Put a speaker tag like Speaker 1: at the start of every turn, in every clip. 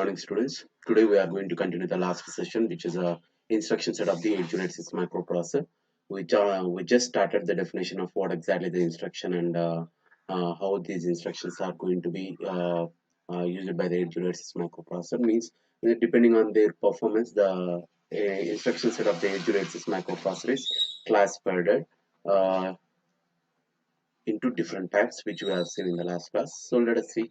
Speaker 1: morning, students. Today we are going to continue the last session, which is a instruction set of the 806 microprocessor. We just started the definition of what exactly the instruction and how these instructions are going to be used by the 806 microprocessor. Means depending on their performance, the instruction set of the 806 microprocessor is classified uh, into different types, which we have seen in the last class. So let us see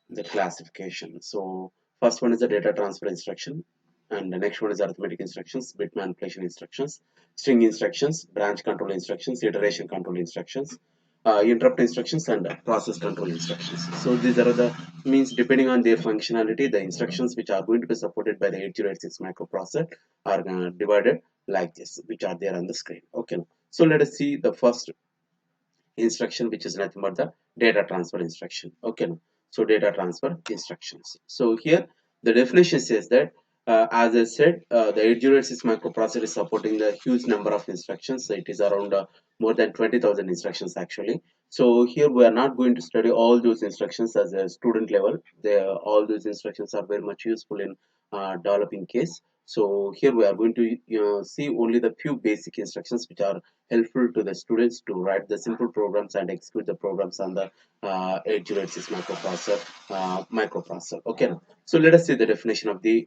Speaker 1: the classification. So first one is the data transfer instruction, and the next one is arithmetic instructions, bit manipulation instructions, string instructions, branch control instructions, iteration control instructions, interrupt instructions, and process control instructions. So these are the means depending on their functionality, the instructions which are going to be supported by the 8086 microprocessor are divided like this, which are there on the screen. Okay. So let us see the first instruction, which is nothing but the data transfer instruction. Okay, so data transfer instructions. So here the definition says that as I said, the 8086 microprocessor is supporting the huge number of instructions. So it is around more than 20,000 instructions actually. So here we are not going to study all those instructions as a student level. All those instructions are very much useful in developing case. So here we are going to see only the few basic instructions which are helpful to the students to write the simple programs and execute the programs on the 8086 microprocessor. Okay, now. So let us see the definition of the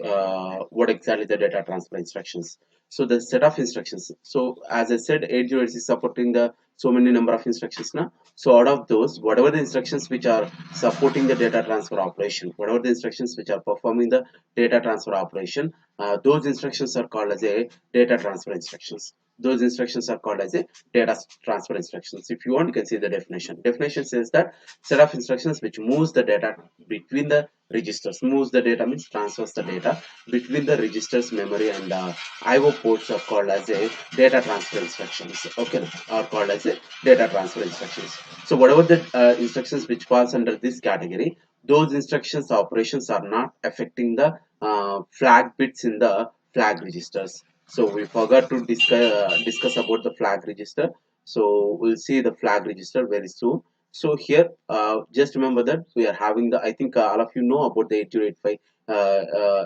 Speaker 1: what exactly the data transfer instructions. So the set of instructions. So as I said, 8086 is supporting the so many number of instructions now. So out of those, whatever the instructions which are supporting the data transfer operation, whatever the instructions which are performing the data transfer operation, those instructions are called as a data transfer instructions. Those instructions are called as a data transfer instructions. If you want, you can see the definition. Definition says that set of instructions which moves the data between the registers. Moves the data means transfers the data between the registers, memory, and IO ports are called as a data transfer instructions. Okay, are called as a data transfer instructions. So whatever the instructions which falls under this category, those instructions operations are not affecting the flag bits in the flag registers. So we forgot to discuss about the flag register. So we'll see the flag register very soon. So here, just remember that we are having the, I think all of you know about the 8085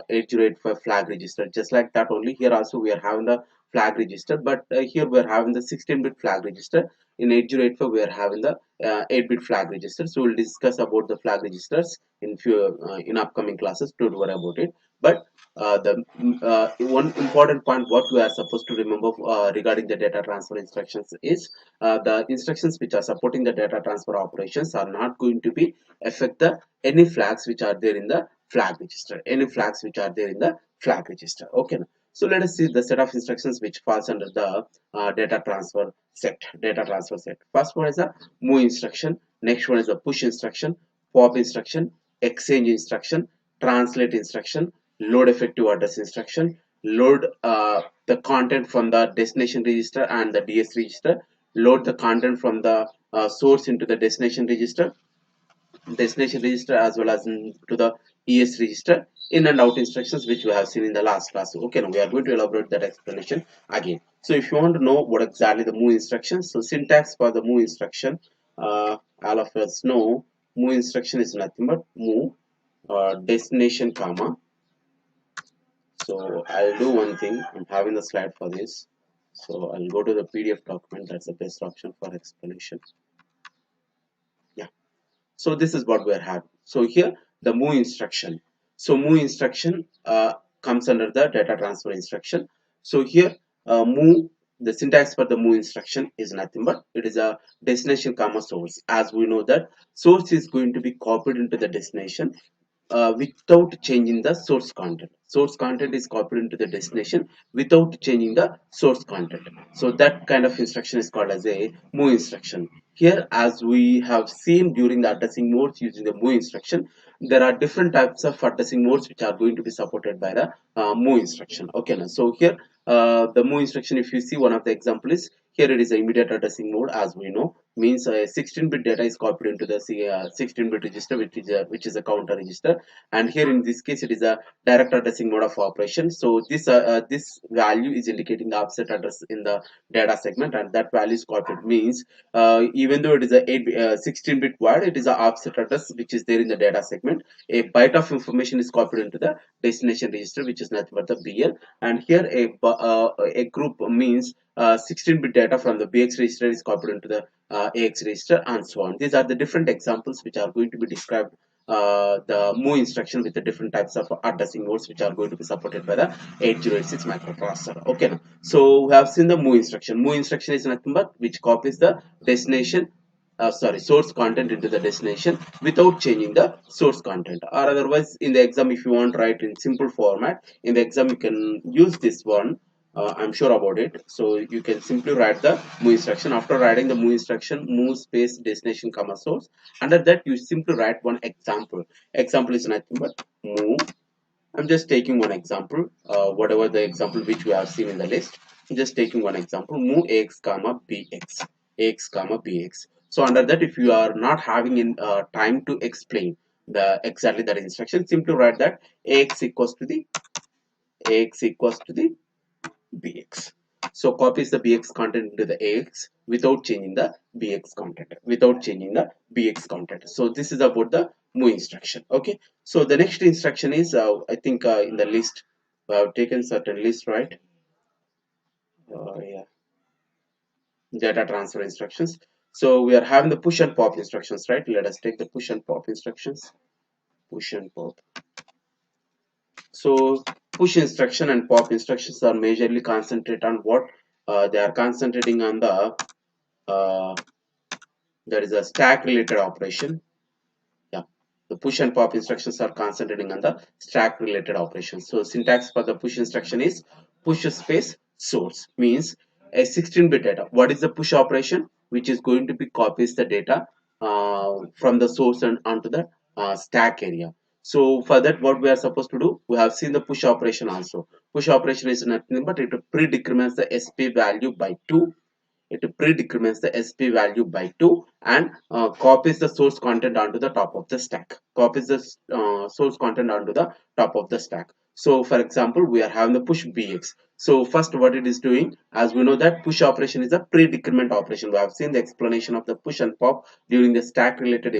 Speaker 1: 8085 flag register. Just like that only, here also we are having the flag register, but here we are having the 16-bit flag register. In 8085 we are having the 8-bit flag register. So we'll discuss about the flag registers in few in upcoming classes. Don't worry about it. But the one important point what we are supposed to remember regarding the data transfer instructions is the instructions which are supporting the data transfer operations are not going to be affect the any flags which are there in the flag register, any flags which are there in the flag register. Okay, so let us see the set of instructions which falls under the data transfer set. First one is a move instruction, next one is a push instruction, pop instruction, exchange instruction, translate instruction, load effective address instruction, load the content from the destination register and the DS register, load the content from the source into the destination register as well as to the ES register, in and out instructions which we have seen in the last class. Okay, now we are going to elaborate that explanation again. So if you want to know what exactly the move instruction, so syntax for the move instruction, all of us know move instruction is nothing but move destination comma. So I'll do one thing. I'm having the slide for this. So I'll go to the PDF document. That's the best option for explanation. Yeah. So this is what we're having. So here the move instruction. So move instruction comes under the data transfer instruction. So here move, the syntax for the move instruction is nothing but it is a destination comma source. As we know that source is going to be copied into the destination without changing the source content. Source content is copied into the destination without changing the source content. So that kind of instruction is called as a move instruction. Here, as we have seen during the addressing modes using the move instruction, there are different types of addressing modes which are going to be supported by the move instruction. Okay, now so here the move instruction, if you see one of the example is Here it is the immediate addressing mode, as we know, means 16-bit data is copied into the 16-bit register, which is a counter register, and here in this case it is a direct addressing mode of operation. So this value is indicating the offset address in the data segment, and that value is copied, means even though it is a 16-bit word, it is a offset address which is there in the data segment. A byte of information is copied into the destination register, which is nothing but the BL, and here a group means 16-bit data from the BX register is copied into the AX register, and so on. These are the different examples which are going to be described the move instruction with the different types of addressing modes which are going to be supported by the 8086 microprocessor. Okay, now, so we have seen the move instruction. Move instruction is nothing but which copies the destination source content into the destination without changing the source content, or otherwise in the exam if you want to write in simple format in the exam you can use this one. I'm sure about it. So you can simply write the move instruction. After writing the move instruction, move space destination comma source, under that you simply write one example. Example is nothing but move. I'm just taking one example, whatever the example which we have seen in the list. I'm just taking one example, move ax comma bx, ax comma bx. So under that, if you are not having in time to explain the exactly that instruction, simply write that ax equals to the bx. So copies the bx content into the ax without changing the bx content, So this is about the move instruction. Okay. So the next instruction is I think in the list we have taken certain list, right? Yeah, data transfer instructions. So we are having the push and pop instructions, right? Let us take the push and pop instructions. Push and pop. So push instruction and pop instructions are majorly concentrate on what they are concentrating on the that is a stack related operation. Yeah, the push and pop instructions are concentrating on the stack related operations. So syntax for the push instruction is push space source, means a 16-bit data. What is the push operation? Which is going to be copies the data from the source and onto the stack area. So for that, what we are supposed to do, we have seen the push operation also. Push operation is nothing but it pre-decrements the SP value by 2. It pre-decrements the SP value by 2 and copies the source content onto the top of the stack. Copies the source content onto the top of the stack. So for example, we are having the push BX. So first what it is doing, as we know that push operation is a pre-decrement operation. We have seen the explanation of the push and pop during the stack related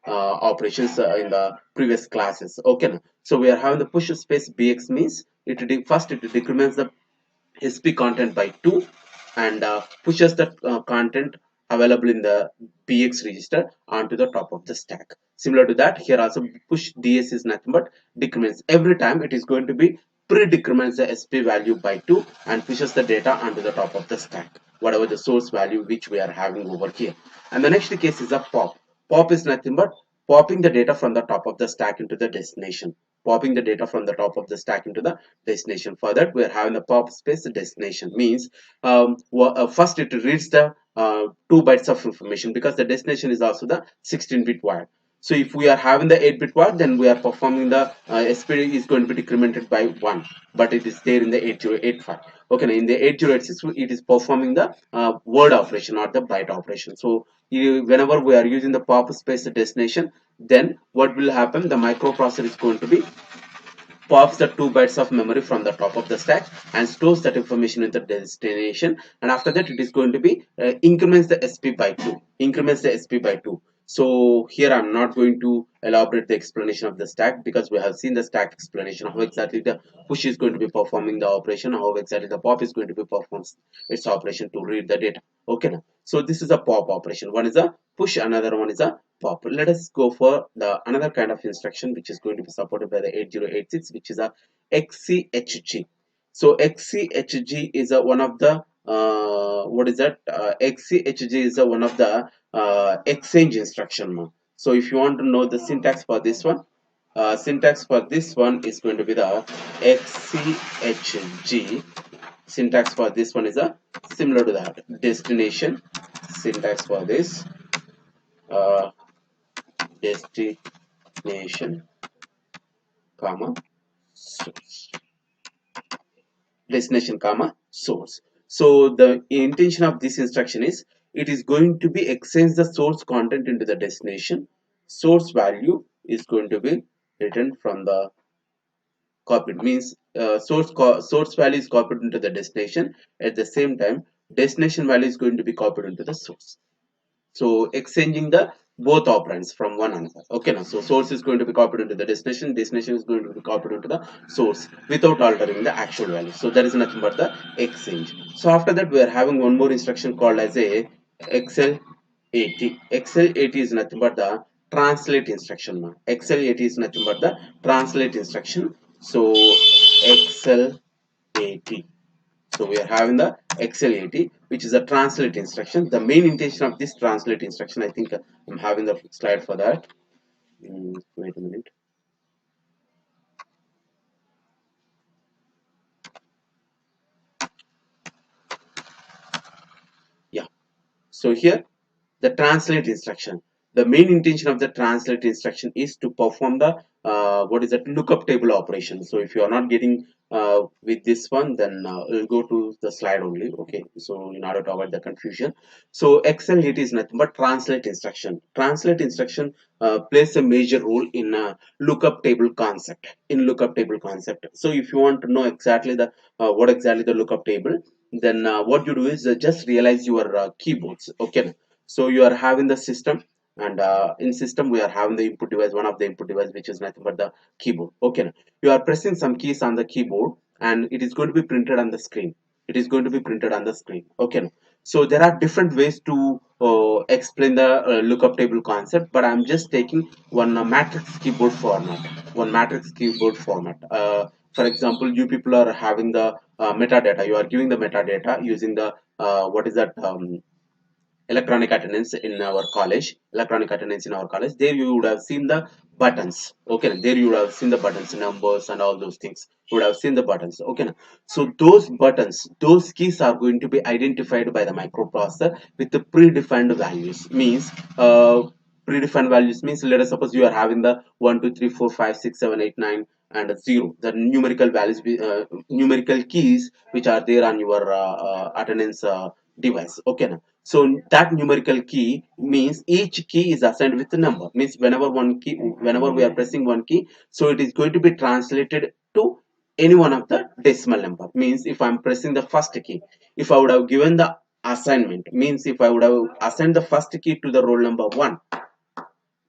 Speaker 1: operations in the previous classes. Okay. Now. So we are having the push space BX means first it decrements the SP content by 2 and pushes the content available in the BX register onto the top of the stack. Similar to that, here also push DS is nothing but decrements. Every time it is going to be pre-decrements the SP value by 2 and pushes the data onto the top of the stack, whatever the source value which we are having over here. And the next case is a pop. Pop is nothing but popping the data from the top of the stack into the destination. Popping the data from the top of the stack into the destination. For that, we are having the pop space destination, means first it reads the 2 bytes of information because the destination is also the 16-bit wire. So if we are having the 8-bit word, then we are performing the SP is going to be decremented by 1, but it is there in the 8085. Okay, now in the 8086, it is performing the word operation, not the byte operation. So whenever we are using the pop space destination, then what will happen? The microprocessor is going to be pops the 2 bytes of memory from the top of the stack and stores that information in the destination, and after that it is going to be increments the SP by 2, so here I'm not going to elaborate the explanation of the stack because we have seen the stack explanation, how exactly the push is going to be performing the operation, how exactly the pop is going to be performs its operation to read the data. Okay, now so this is a pop operation. One is a push, another one is a pop. Let us go for the another kind of instruction which is going to be supported by the 8086, which is a XCHG. So XCHG is a one of the what is that? XCHG is a one of the exchange instruction. So if you want to know the syntax for this one, syntax for this one is going to be the XCHG. Syntax for this one is a similar to that destination. Syntax for this uh, destination comma source, destination comma source. So the intention of this instruction is it is going to be exchange the source content into the destination. Source value is going to be written from the copied, means source value is copied into the destination. At the same time, destination value is going to be copied into the source. So exchanging the both operands from one another. Okay, now so source is going to be copied into the destination is going to be copied into the source without altering the actual value. So that is nothing but the exchange. So after that, we are having one more instruction called as a XL80. XL80 is nothing but the translate instruction. Now XL80 is nothing but the translate instruction. So XL80, so we are having the XL80, which is a translate instruction. The main intention of this translate instruction, I think I'm having the slide for that. Wait a minute. Yeah. So here, the translate instruction. The main intention of the translate instruction is to perform the what is that lookup table operation. So if you are not getting with this one, then we'll go to the slide only. Okay. So in order to avoid the confusion, so Excel it is nothing but translate instruction. Translate instruction plays a major role in lookup table concept. In lookup table concept. So if you want to know exactly the what exactly the lookup table, then what you do is just realize your keyboards. Okay, so you are having the system, and in system we are having the input device, one of the input device, which is nothing but the keyboard. Okay, you are pressing some keys on the keyboard, and it is going to be printed on the screen. It is going to be printed on the screen. Okay, so there are different ways to explain the lookup table concept, but I'm just taking one matrix keyboard format. One matrix keyboard format. For example, you people are having the metadata. You are giving the metadata using the what is that electronic attendance in our college. Electronic attendance in our college, there you would have seen the buttons. Okay, there you would have seen the buttons, numbers and all those things. You would have seen the buttons. Okay, so those buttons, those keys are going to be identified by the microprocessor with the predefined values. Means predefined values means, let us suppose you are having the 1 2 3 4 5 6 7 8 9 and 0, the numerical values, numerical keys which are there on your attendance device. Okay, so that numerical key means each key is assigned with a number. Means whenever we are pressing one key, so it is going to be translated to any one of the decimal number. Means if I'm pressing the first key, if I would have given the assignment, means if I would have assigned the first key to the roll number 1,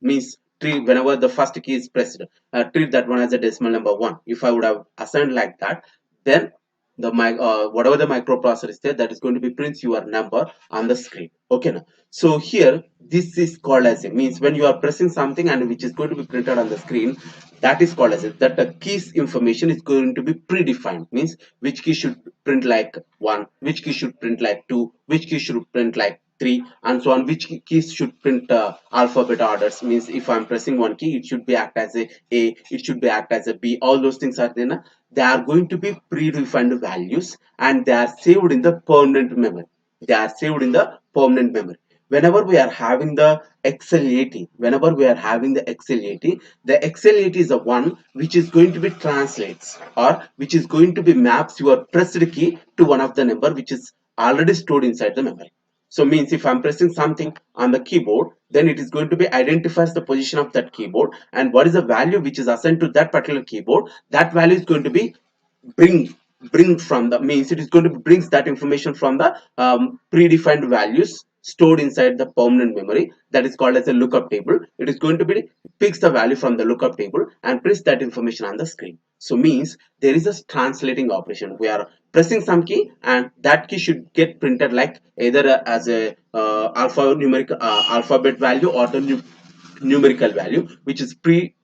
Speaker 1: means treat whenever the first key is pressed, treat that one as a decimal number 1. If I would have assigned like that, then the whatever the microprocessor is there, that is going to be print your number on the screen. Okay, now so here this is called as a, means when you are pressing something and which is going to be printed on the screen, that is called as a, that the keys information is going to be predefined. Means which key should print like 1, which key should print like 2, which key should print like 3, and so on. Which keys should print alphabet orders. Means if I'm pressing one key, it should be act as a, it should be act as a B. All those things are there. They are going to be predefined values, and they are saved in the permanent memory. They are saved in the permanent memory. Whenever we are having the XL80, whenever we are having the XL80, the XL80 is the one which is going to be translates, or which is going to be maps your pressed key to one of the number which is already stored inside the memory. So means if I'm pressing something on the keyboard, then it is going to be identifies the position of that keyboard, and what is the value which is assigned to that particular keyboard. That value is going to be bring bring from the, means it is going to brings that information from the predefined values stored inside the permanent memory, that is called as a lookup table. It is going to be picks the value from the lookup table and prints that information on the screen. So means there is a translating operation. We are pressing some key, and that key should get printed like either as a alphanumeric alphabet value, or the numerical value which is pre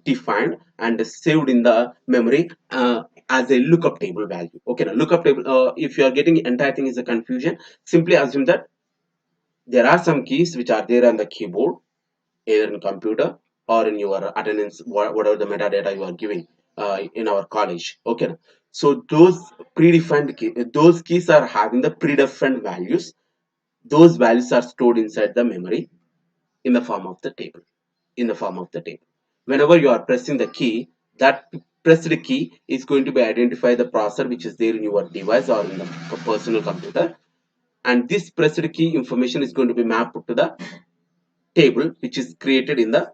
Speaker 1: defined and saved in the memory as a lookup table value. Okay, now lookup table, if you are getting entire thing is a confusion, simply assume that there are some keys which are there on the keyboard, either in computer or in your attendance, whatever the metadata you are giving in our college. Okay, so those predefined those keys are having the predefined values. Those values are stored inside the memory in the form of the table. In the form of the table, whenever you are pressing the key, that pressed key is going to be identify the processor which is there in your device or in the personal computer, and this pressed key information is going to be mapped to the table which is created in the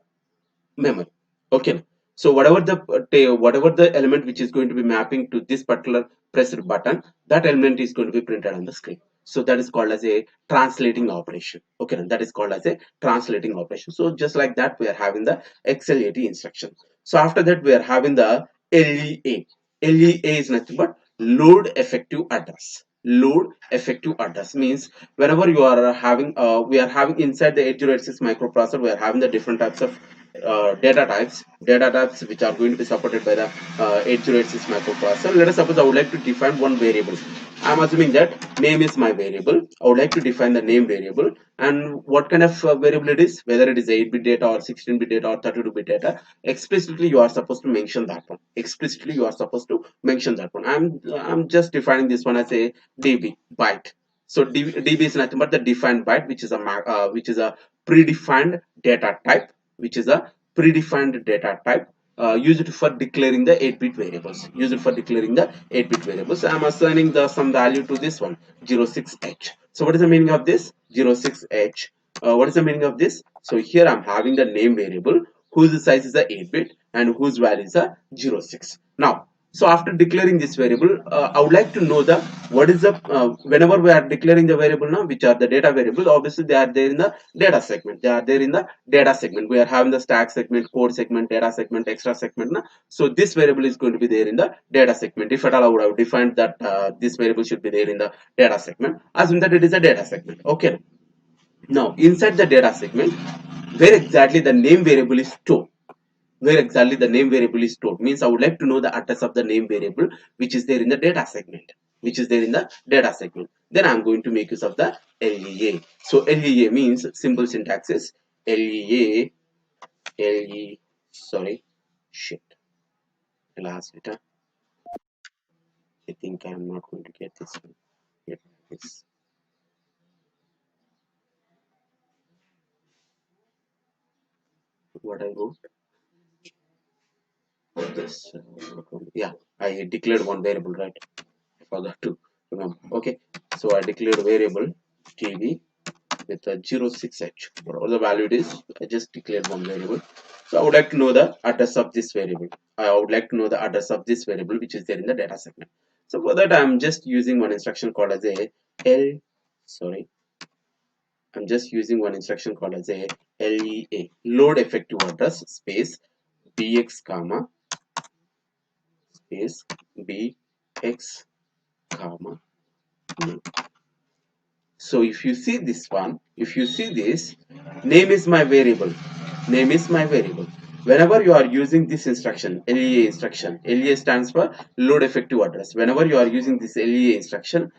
Speaker 1: memory. Okay, so whatever the element which is going to be mapping to this particular pressed button, that element is going to be printed on the screen. So that is called as a translating operation. Okay, that is called as a translating operation. So just like that, we are having the XLAT instruction. So after that, we are having the LEA. LEA is nothing but load effective address. Load effective address means whenever you are having we are having inside the 8086 microprocessor, we are having the different types of data types which are going to be supported by the 8086 microprocessor. Let us suppose I would like to define one variable. I'm assuming that name is my variable. I would like to define the name variable, and what kind of variable it is, whether it is 8-bit data or 16-bit data or 32-bit data. Explicitly you are supposed to mention that one. Explicitly you are supposed to mention that one. I'm just defining this one as a db byte. So db is nothing but the defined byte, which is a predefined data type, which is a predefined data type used for declaring the 8-bit variables. Used for declaring the 8-bit variables. I'm assigning the some value to this one, 06h. So what is the meaning of this 06h? What is the meaning of this? So here I'm having the name variable whose size is a 8-bit and whose value is a 06. Now, so after declaring this variable, I would like to know the what is the whenever we are declaring the variable now, which are the data variables, obviously they are there in the data segment. They are there in the data segment. We are having the stack segment, code segment, data segment, extra segment now. So this variable is going to be there in the data segment. If at all I would have defined that this variable should be there in the data segment, assume that it is a data segment. Okay, now inside the data segment, where exactly the name variable is stored, where exactly the name variable is stored means I would like to know the address of the name variable which is there in the data segment, which is there in the data segment. Then I'm going to make use of the LEA. So LEA means simple syntax is LEA LE sorry shit last bit. I think I'm not going to get this one. Yep, it's what I wrote. This yeah, I declared one variable, right? I forgot to remember. Okay, so I declared variable tb with a 06h. Whatever the value it is, I just declared one variable. So I would like to know the address of this variable. I would like to know the address of this variable which is there in the data segment. So for that, I'm just using one instruction called as a L. Sorry, I'm just using one instruction called as a LEA, load effective address space bx comma space bx comma name. So if you see this one, if you see this, name is my variable. Name is my variable. Whenever you are using this instruction, LEA instruction, LEA stands for load effective address. Whenever you are using this LEA instruction,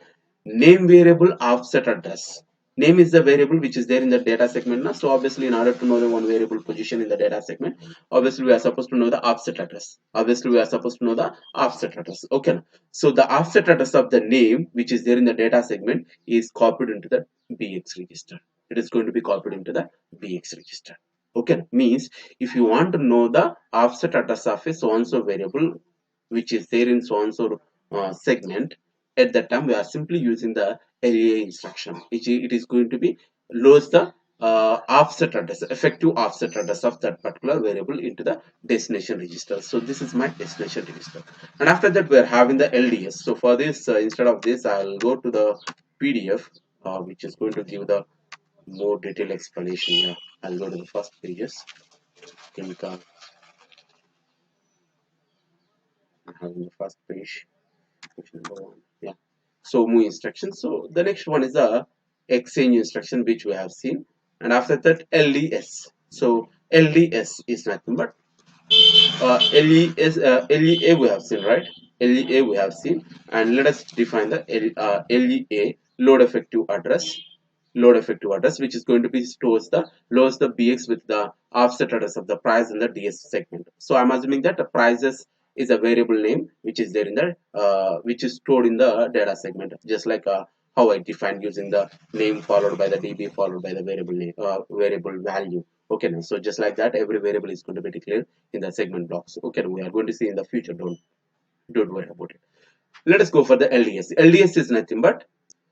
Speaker 1: name variable offset address. Name is the variable which is there in the data segment now. So obviously in order to know the one variable position in the data segment, obviously we are supposed to know the offset address. Obviously we are supposed to know the offset address. Okay. So the offset address of the name which is there in the data segment is copied into the BX register. It is going to be copied into the BX register. Okay. Means if you want to know the offset address of a so and so variable which is there in so and so segment, at that time we are simply using the LEA instruction, which it is going to be loads the offset address, effective offset address of that particular variable into the destination register. So this is my destination register, and after that we are having the LDS. So for this, instead of this, I'll go to the PDF, which is going to give the more detailed explanation. Yeah, I'll go to the first pages. Think having the first page, page number one. Yeah. So move instruction. So the next one is the exchange instruction which we have seen, and after that LES. So LES is nothing but LEA we have seen, right? LEA we have seen, and let us define the LEA, load effective address. Load effective address, which is going to be loads the BX with the offset address of the price in the DS segment. So I'm assuming that the prices is a variable name which is there in the which is stored in the data segment, just like how I defined using the name followed by the DB followed by the variable name, variable value. Okay, now so just like that, every variable is going to be declared in the segment blocks. Okay, we are going to see in the future. Don't worry about it. Let us go for the LDS. LDS is nothing but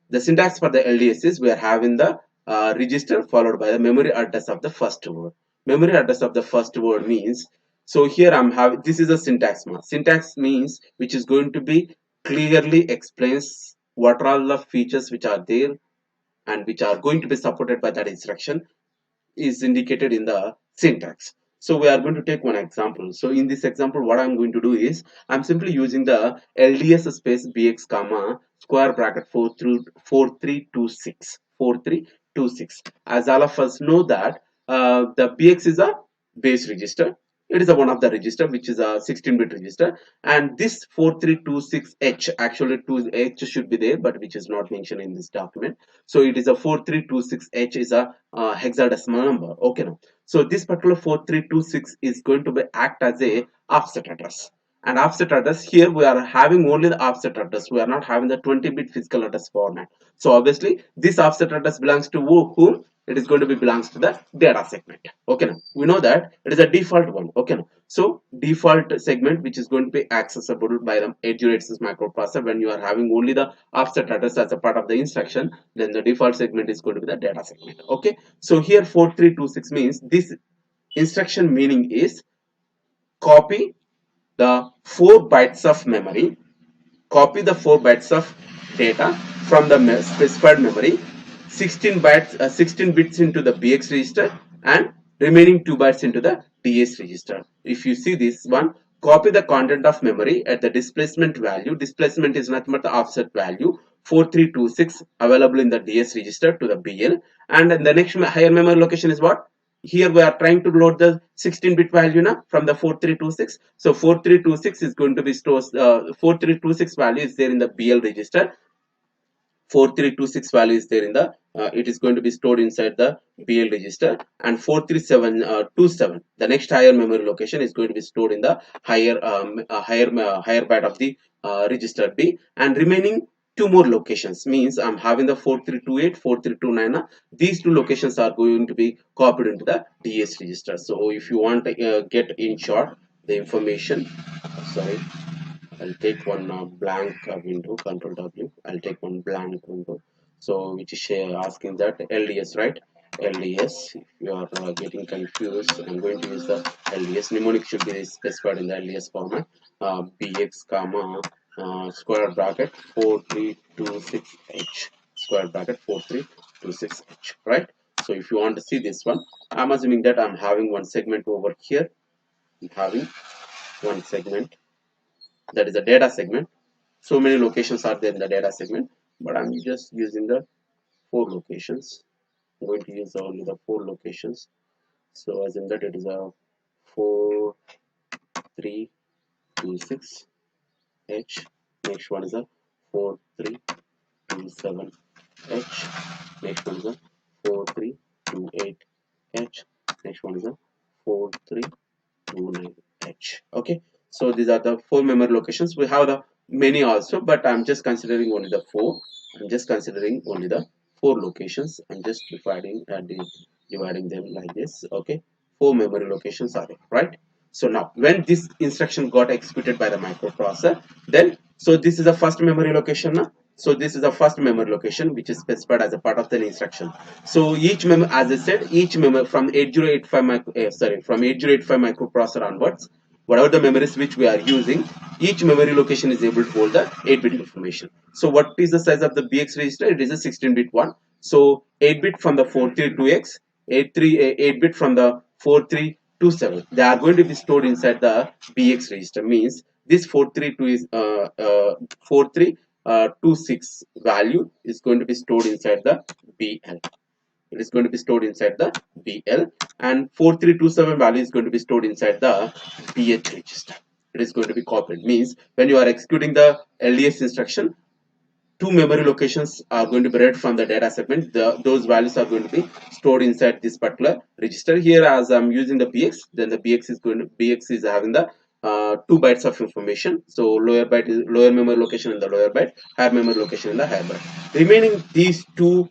Speaker 1: the syntax for the LDS is we are having the register followed by the memory address of the first word. Memory address of the first word means, so here I'm having, this is a syntax mask. Syntax means which is going to be clearly explains what are all the features which are there and which are going to be supported by that instruction is indicated in the syntax. So we are going to take one example. So in this example, what I'm going to do is I'm simply using the LDS space BX comma square bracket 4326. As all of us know that the BX is a base register. It is a one of the register which is a 16-bit register, and this 4326H, actually 2H should be there, but which is not mentioned in this document. So it is a 4326H is a hexadecimal number. Okay, now so this particular 4326 is going to be act as a offset address, and offset address here we are having only the offset address, we are not having the 20-bit physical address format. So obviously this offset address belongs to whom? It is going to be belongs to the data segment. Okay, now we know that it is a default one. Okay, now so default segment which is going to be accessible by the 8086 microprocessor when you are having only the offset address as a part of the instruction, then the default segment is going to be the data segment. Okay, so here 4326 means this instruction meaning is copy the 4 bytes of memory, copy the 4 bytes of data from the specified memory, 16 bits into the BX register and remaining 2 bytes into the DS register. If you see this one, copy the content of memory at the displacement value. Displacement is nothing but the offset value 4326 available in the DS register to the BL, and then the next higher memory location is what? Here we are trying to load the 16-bit value now from the 4326. So 4326 is going to be stored, 4326 value is there in the BL register. 4326 value is there in the it is going to be stored inside the BL register, and 43727, the next higher memory location, is going to be stored in the higher byte of the register B, and remaining two more locations means I'm having the 4328 4329. These two locations are going to be copied into the DS register. So if you want to get in short the information, sorry, I'll take one blank window, Control W. I'll take one blank window. So which is asking that LDS, right? LDS. If you are getting confused, I'm going to use the LDS. Mnemonic should be specified in the LDS format. BX comma square bracket 4326H, square bracket 4326H, right? So if you want to see this one, I'm assuming that I'm having one segment over here. I'm having one segment, that is a data segment. So many locations are there in the data segment, but I'm just using the 4 locations. I'm going to use only the 4 locations. So as in that it is a 4326H. Next one is a 4327H. Next one is a 4328H. Next one is a 4329H. Okay, so these are the 4 memory locations. We have the many also, but I'm just considering only the 4. I'm just considering only the 4 locations. I'm just dividing them like this. Okay, 4 memory locations are there, right? So now when this instruction got executed by the microprocessor, then so this is the first memory location now. So this is the first memory location which is specified as a part of the instruction. So each memory, as I said, each memory from 8085 from 8085 microprocessor onwards, whatever the memories which we are using, each memory location is able to hold the 8-bit information. So what is the size of the BX register? It is a 16-bit one. So 8-bit from the 432X, 8-bit from the 4327. They are going to be stored inside the BX register. Means this 432 is 4326 value is going to be stored inside the BL. It is going to be stored inside the BL, and 4327 value is going to be stored inside the BH register. It is going to be copied. Means when you are executing the LDS instruction, 2 memory locations are going to be read from the data segment. Those values are going to be stored inside this particular register. Here, as I'm using the BX, then the BX is having the 2 bytes of information. So lower byte is lower memory location in the lower byte, higher memory location in the higher byte. Remaining these 2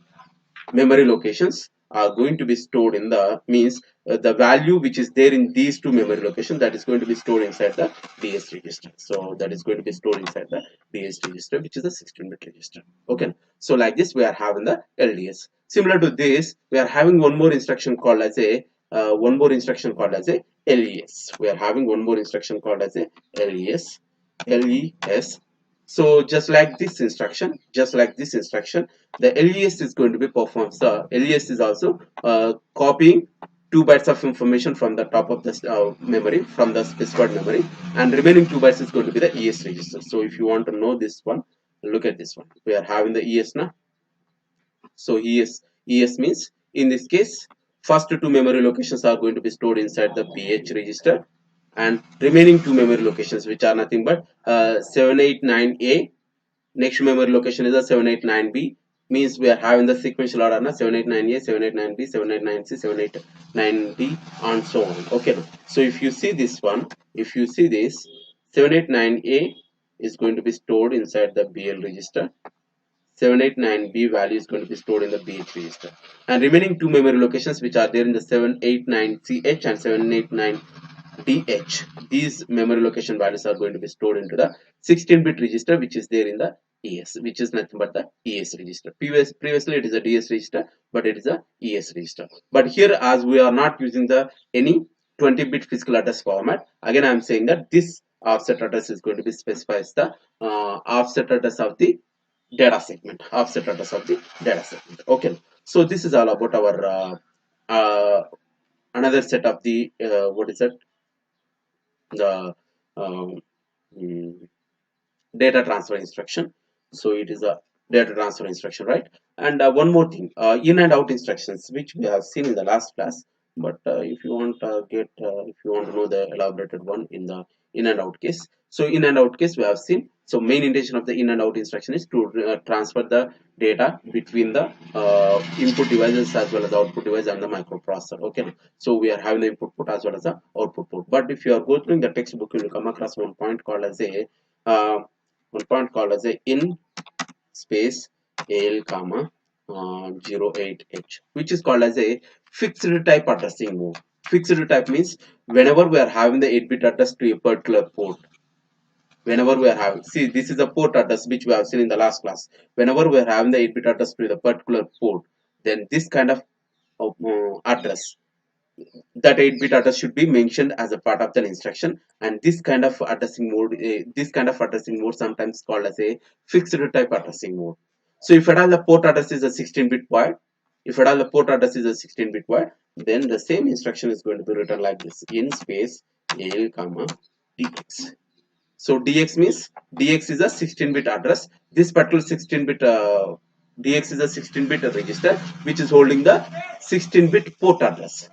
Speaker 1: memory locations are going to be stored in the means the value which is there in these two memory locations, that is going to be stored inside the DS register. So that is going to be stored inside the DS register, which is a 16-bit register. Okay, so like this we are having the LDS. Similar to this, we are having one more instruction called as a LES. We are having one more instruction called as a LES. So just like this instruction, the LES is going to be performs. The LES is also copying 2 bytes of information from the top of the memory, from the specified memory, and remaining 2 bytes is going to be the ES register. So if you want to know this one, look at this one. We are having the ES now. So ES means in this case, first two memory locations are going to be stored inside the BH register, and remaining two memory locations, which are nothing but 789A. Next memory location is a 789B. Means we are having the sequential order na 789A, 789B, 789C, 789D, and so on. Okay. So if you see this one, if you see this, 789A is going to be stored inside the BL register. 789B value is going to be stored in the BH register, and remaining two memory locations which are there in the 789CH and 789DH, these memory location values are going to be stored into the 16-bit register which is there in the ES, which is nothing but the ES register. Previously it is a DS register, but it is a ES register. But here, as we are not using the any 20-bit physical address format, again I am saying that this offset address is going to be specifies the offset address of the data segment, offset address of the data segment. Okay, so this is all about our another set of the what is it, the um, mm, data transfer instruction. So it is a data transfer instruction, right? And one more thing, in and out instructions, which we have seen in the last class. But if you want if you want to know the elaborated one in the in and out case, so in and out case we have seen. So main intention of the in and out instruction is to transfer the data between the input devices as well as output device and the microprocessor. Okay, so we are having the input port as well as the output port. But if you are going through the textbook, you will come across one point called as a in space AL comma 08H, which is called as a fixed type addressing mode. Fixed type means whenever we are having the 8-bit address to a particular port, whenever we are having, see, this is a port address which we have seen in the last class. Whenever we are having the 8-bit address to the particular port, then this kind of address, that 8-bit address should be mentioned as a part of the instruction. And this kind of addressing mode, sometimes called as a fixed type addressing mode. So if at all the port address is a 16-bit wide, then the same instruction is going to be written like this: in space AL comma DX. So DX is a 16-bit address. This particular 16-bit DX is a 16-bit register which is holding the 16-bit port address.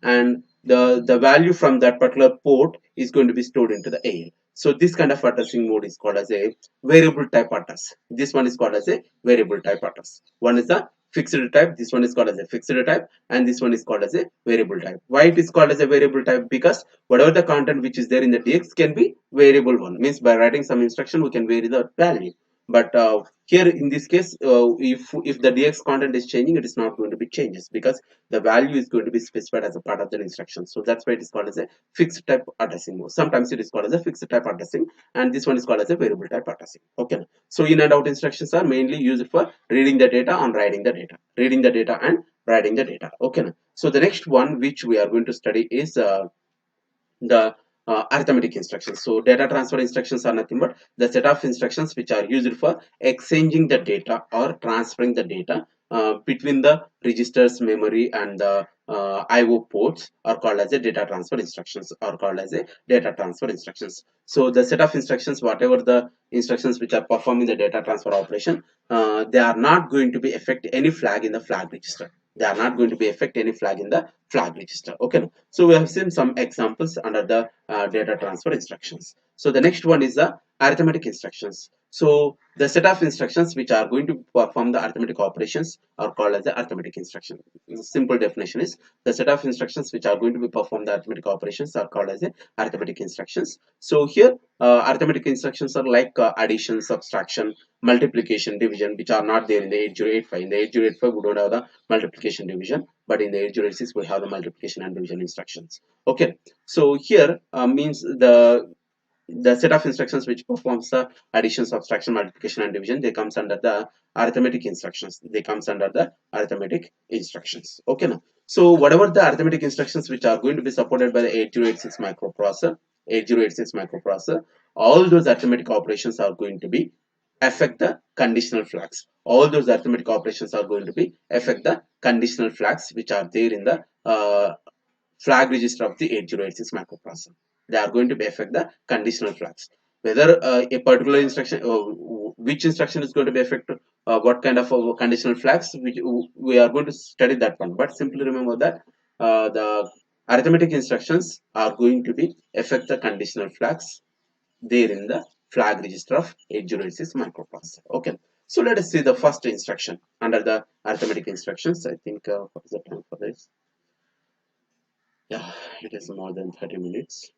Speaker 1: And the value from that particular port is going to be stored into the AL. So this kind of addressing mode is called as a variable type address. This one is called as a variable type address. One is the fixed type, this one is called as a fixed type, and this one is called as a variable type. Why it is called as a variable type? Because whatever the content which is there in the DX can be variable one. Means by writing some instruction we can vary the value. But here in this case, if the DX content is changing, it is not going to be changes because the value is going to be specified as a part of the instruction. So that's why it is called as a fixed type addressing mode. Sometimes it is called as a fixed type addressing, and this one is called as a variable type addressing. Okay, so in and out instructions are mainly used for reading the data and writing the data, and writing the data. Okay, so the next one which we are going to study is the arithmetic instructions. So data transfer instructions are nothing but the set of instructions which are used for exchanging the data or transferring the data between the registers, memory, and the IO ports are called as a data transfer instructions, So the set of instructions, whatever the instructions which are performing the data transfer operation, they are not going to be affect any flag in the flag register. Okay, so we have seen some examples under the data transfer instructions. So the next one is the arithmetic instructions. So the set of instructions which are going to perform the arithmetic operations are called as the arithmetic instruction. The simple definition is the set of instructions which are going to be perform the arithmetic operations are called as the arithmetic instructions. So here arithmetic instructions are like addition, subtraction, multiplication, division, which are not there in the 8085. In the 8085 we don't have the multiplication division, but in the 8086 we have the multiplication and division instructions. Okay, so here means the set of instructions which performs the addition, subtraction, multiplication and division, they comes under the arithmetic instructions. They comes under the arithmetic instructions. Okay now, so whatever the arithmetic instructions which are going to be supported by the 8086 microprocessor, 8086 microprocessor, all those arithmetic operations are going to be affect the conditional flags. All those arithmetic operations are going to be affect the conditional flags which are there in the flag register of the 8086 microprocessor. They are going to be affect the conditional flags. Whether a particular instruction, which instruction is going to be affected, what kind of conditional flags, which we are going to study that one. But simply remember that the arithmetic instructions are going to be affect the conditional flags there in the flag register of 8086 microprocessor. Okay. So let us see the first instruction under the arithmetic instructions. I think what is the time for this? Yeah, it is more than 30 minutes.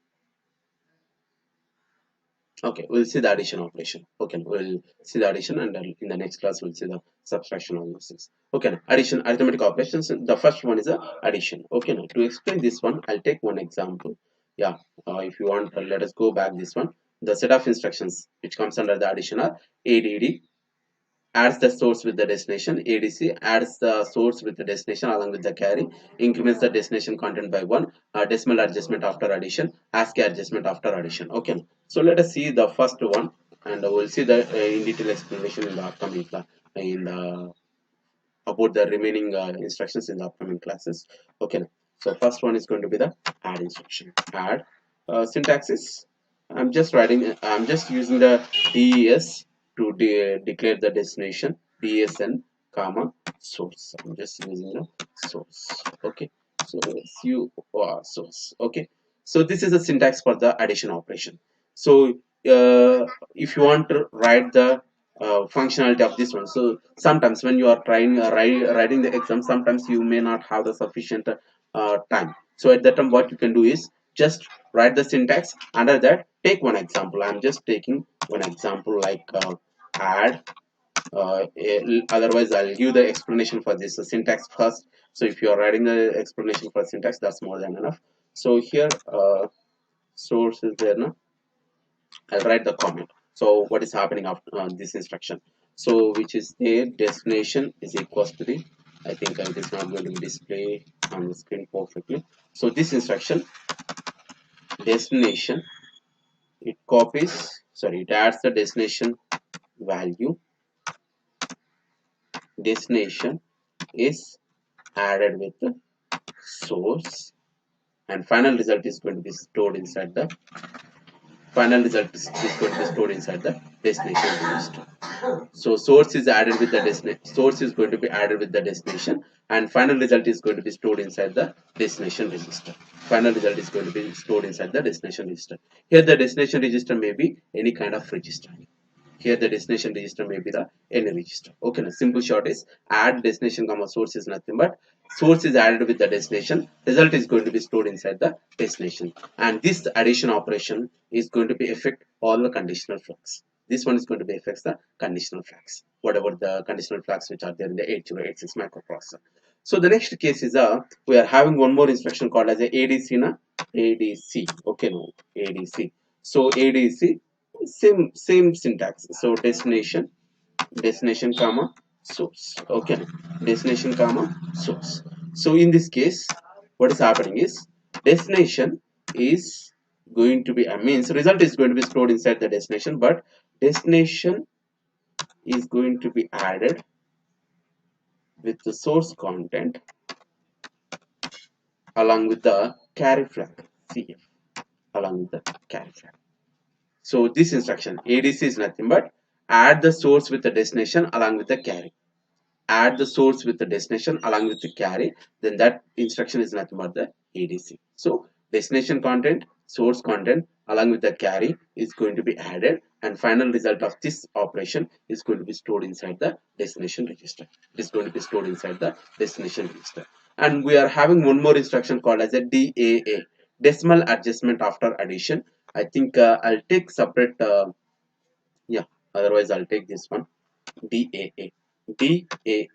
Speaker 1: Okay, we'll see the addition operation. Okay, we'll see the addition, and then in the next class we'll see the subtraction of those things. Okay, now addition, arithmetic operations. The first one is a addition. Okay, now to explain this one, I'll take one example. Yeah, if you want, let us go back this one. The set of instructions which comes under the addition are ADD adds the source with the destination. ADC adds the source with the destination along with the carry, increments the destination content by 1, decimal adjustment after addition, ASCII adjustment after addition. Okay, so let us see the first one, and we'll see the in detail explanation in the upcoming class, in the about the remaining instructions in the upcoming classes. Okay, so first one is going to be the add instruction. Add syntax is, I'm just using the des to declare the destination, desn comma source. I'm just using the source. Okay, so su source. Okay, so this is the syntax for the addition operation. So if you want to write the functionality of this one, so sometimes when you are trying writing the exam, sometimes you may not have the sufficient time. So at that time what you can do is just write the syntax. Under that, take one example. I'm just taking one example like add, otherwise I'll give the explanation for this syntax first. So if you are writing the explanation for syntax, that's more than enough. So here source is there now. I'll write the comment. So what is happening after this instruction? So which is there, destination is equals to the, I think it is not going to be displayed on the screen perfectly. So this instruction, destination, it copies, sorry, it adds the destination value. Destination is added with the source, and final result is going to be stored inside the destination register. So source is added with the destination. Source is going to be added with the destination, and final result is going to be stored inside the destination register. Final result is going to be stored inside the destination register. Here the destination register may be any kind of register. Here the destination register may be the any register. Okay, now simple short is add destination comma source is nothing but source is added with the destination. Result is going to be stored inside the destination, and this addition operation is going to be affect all the conditional flags. This one is going to be affects the conditional flags, whatever the conditional flags which are there in the 8086 microprocessor. So the next case is we are having one more instruction called as a ADC na ADC. Okay, no ADC. So ADC, same syntax. So destination comma source. Okay, destination comma source. So in this case, what is happening is destination is going to be, I mean, so result is going to be stored inside the destination, but destination is going to be added with the source content along with the carry flag CF, along with the carry flag. So this instruction ADC is nothing but add the source with the destination along with the carry. Add the source with the destination along with the carry, then that instruction is nothing but the ADC. So destination content source content along with the carry is going to be added, and final result of this operation is going to be stored inside the destination register. It is going to be stored inside the destination register. And we are having one more instruction called as a DAA, decimal adjustment after addition. I think I'll take separate, yeah, otherwise I'll take this one. DAA. DAA.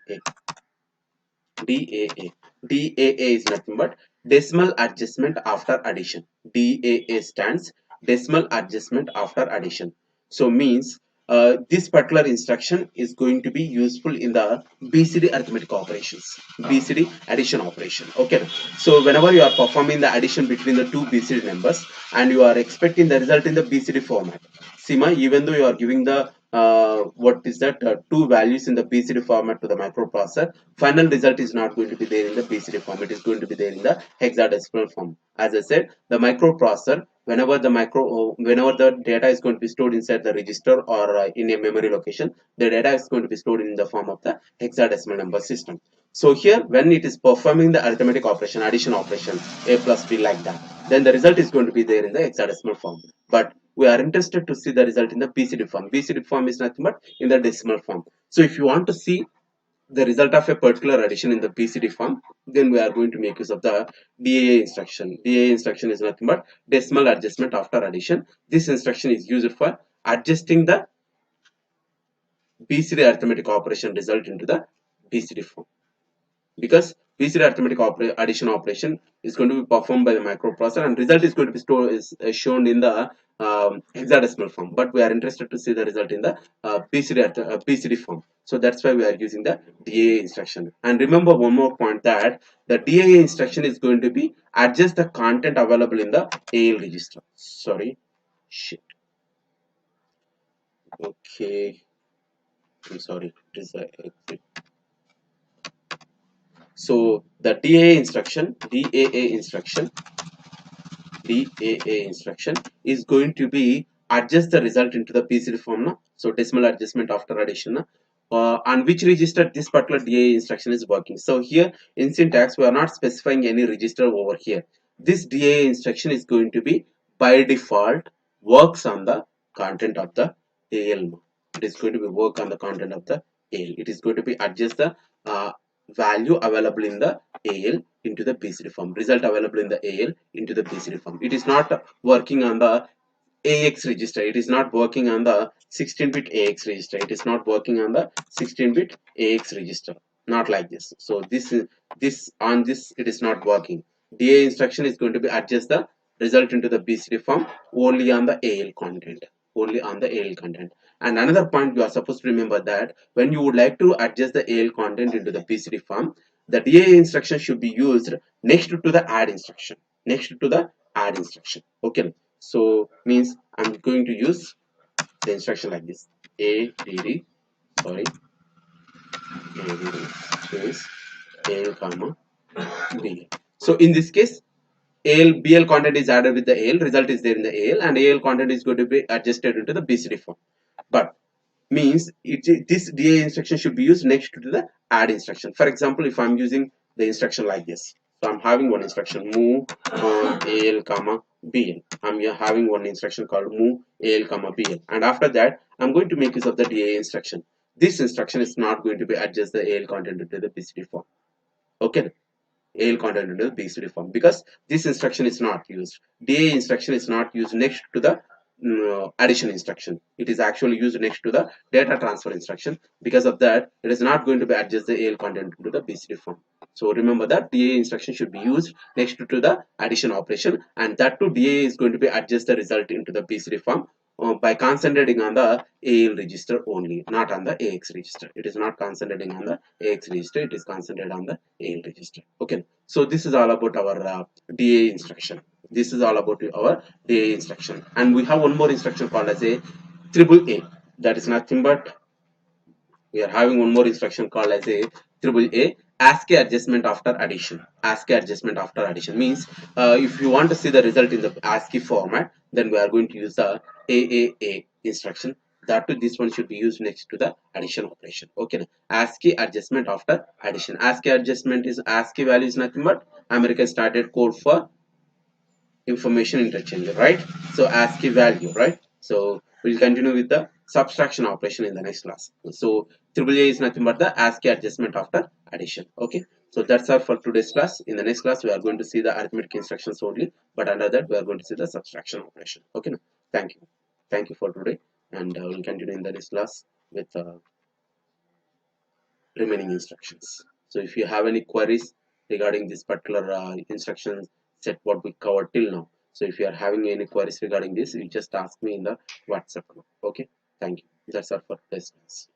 Speaker 1: DAA. DAA is nothing but decimal adjustment after addition. DAA stands decimal adjustment after addition. So means this particular instruction is going to be useful in the BCD arithmetic operations, BCD addition operation. Okay. So whenever you are performing the addition between the two BCD numbers and you are expecting the result in the BCD format. Sima, even though you are giving the what is that two values in the BCD format to the microprocessor, final result is not going to be there in the BCD form. It is going to be there in the hexadecimal form. As I said, the microprocessor, whenever the data is going to be stored inside the register or in a memory location, the data is going to be stored in the form of the hexadecimal number system. So here, when it is performing the arithmetic operation, addition operation, a plus b like that, then the result is going to be there in the hexadecimal form. But we are interested to see the result in the BCD form. BCD form is nothing but in the decimal form. So if you want to see the result of a particular addition in the BCD form, then we are going to make use of the DAA instruction. DAA instruction is nothing but decimal adjustment after addition. This instruction is used for adjusting the BCD arithmetic operation result into the BCD form, because BCD arithmetic addition operation is going to be performed by the microprocessor and result is going to be stored is shown in the hexadecimal form, but we are interested to see the result in the BCD form. So that's why we are using the DAA instruction. And remember one more point, that the DAA instruction is going to be adjust the content available in the AL register. Sorry, shit. Okay, I'm sorry, it is a exit. So the DAA instruction is going to be adjust the result into the BCD form. Na? So decimal adjustment after addition. Na? On which register this particular DAA instruction is working. So here in syntax we are not specifying any register over here. This DAA instruction is going to be by default works on the content of the AL. It is going to be work on the content of the AL. It is going to be adjust the value available in the AL into the BCD form, result available in the AL into the BCD form. It is not working on the AX register. It is not working on the 16-bit AX register. It is not working on the 16-bit AX register. Not like this. So this it is not working. DA instruction is going to be adjust the result into the BCD form only on the AL content. Only on the AL content. And another point you are supposed to remember, that when you would like to adjust the AL content into the BCD form, the DA instruction should be used next to the add instruction. Next to the add instruction. Okay. So means I'm going to use the instruction like this: ADD, sorry, ADD space AL comma BL. So in this case, AL BL content is added with the AL, result is there in the AL, and AL content is going to be adjusted into the BCD form. But means this DA instruction should be used next to the add instruction. For example, if I'm using the instruction like this, so I'm having one instruction move AL comma BL. I'm here having one instruction called move AL comma BL, and after that I'm going to make use of the DA instruction. This instruction is not going to be adjust the AL content into the BCD form. Okay, AL content into the BCD form, because this instruction is not used. DA instruction is not used next to the addition instruction. It is actually used next to the data transfer instruction. Because of that, it is not going to be adjust the AL content into the BCD form. So remember that DA instruction should be used next to the addition operation, and that too DA is going to be adjust the result into the BCD form by concentrating on the AL register only, not on the AX register. It is not concentrating on the AX register, it is concentrated on the AL register. Okay, so this is all about our DA instruction. This is all about our DA instruction. And we have one more instruction called as a triple A. That is nothing but we are having one more instruction called as a triple A, ASCII adjustment after addition. ASCII adjustment after addition means if you want to see the result in the ASCII format, then we are going to use the AAA instruction. That too, this one should be used next to the addition operation. Okay, ASCII adjustment after addition. ASCII adjustment is ASCII value is nothing but American Standard Code for information interchange, right? So ASCII value, right? So we'll continue with the subtraction operation in the next class. So triple A is nothing but the ASCII adjustment after addition. Okay. So that's all for today's class. In the next class, we are going to see the arithmetic instructions only, but under that, we are going to see the subtraction operation. Okay. Now, thank you. Thank you for today, and we'll continue in the next class with remaining instructions. So if you have any queries regarding this particular instruction set what we covered till now, so if you are having any queries regarding this, you just ask me in the WhatsApp group. Okay, thank you. That's all for today's class.